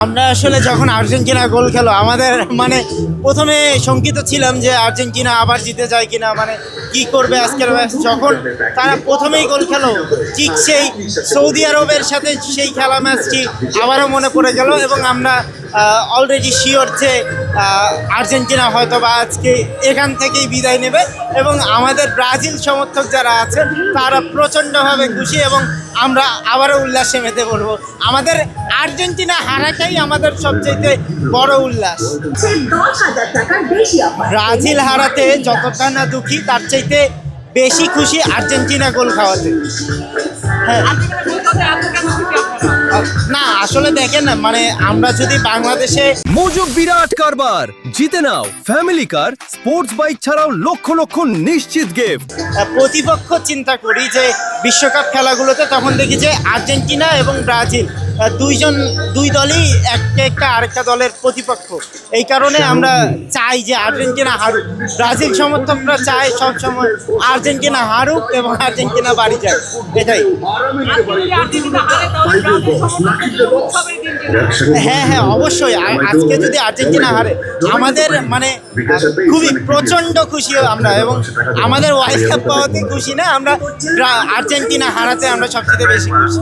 আমরা আসলে যখন আর্জেন্টিনা গোল খেলো আমাদের মানে প্রথমে শঙ্কিত ছিলাম যে আর্জেন্টিনা আবার জিতে যায় কিনা, মানে কি করবে আজকের ম্যাচ। যখন তারা প্রথমেই গোল খেলো ঠিক সেই সৌদি আরবের সাথে সেই খেলা ম্যাচটি আবারও মনে পড়ে গেল এবং আমরা অলরেডি শিওর যে আর্জেন্টিনা হয়তো বা আজকে এখান থেকেই বিদায় নেবে এবং আমাদের ব্রাজিল সমর্থক যারা আছে তারা প্রচণ্ডভাবে খুশি এবং আমরা আবারও উল্লাসে মেতে পড়বো। আমাদের আর্জেন্টিনা হারাটাই আমাদের সবচেয়ে বড় উল্লাস। ব্রাজিল হারাতে যতটা না দুঃখী তার চাইতে বেশি খুশি আর্জেন্টিনা গোল খাওয়াতে। হ্যাঁ না আসলে দেখেন না, মানে আমরা যদি বাংলাদেশে মজুব বিরাট কারবার জিতে নাও ফ্যামিলি কার, স্পোর্টস বাইক ছাড়াও লক্ষ লক্ষ নিশ্চিত গিফট। প্রতিপক্ষ চিন্তা করি যে বিশ্বকাপ খেলাগুলোতে, তখন দেখি যে আর্জেন্টিনা এবং ব্রাজিল দুই দলই একটা আরেকটা দলের প্রতিপক্ষ। এই কারণে আমরা চাই যে আর্জেন্টিনা হারুক। ব্রাজিল সমর্থকরা চায় সবসময় আর্জেন্টিনা হারুক এবং আর্জেন্টিনা বাড়ি যায়, এটাই। হ্যাঁ হ্যাঁ অবশ্যই, আজকে যদি আর্জেন্টিনা হারে আমাদের মানে খুবই প্রচণ্ড খুশি আমরা, এবং আমাদের ওয়ার্ল্ড কাপ পাওয়াতে খুশি না, আমরা আর্জেন্টিনা হারাতে আমরা সবচেয়ে বেশি খুশি।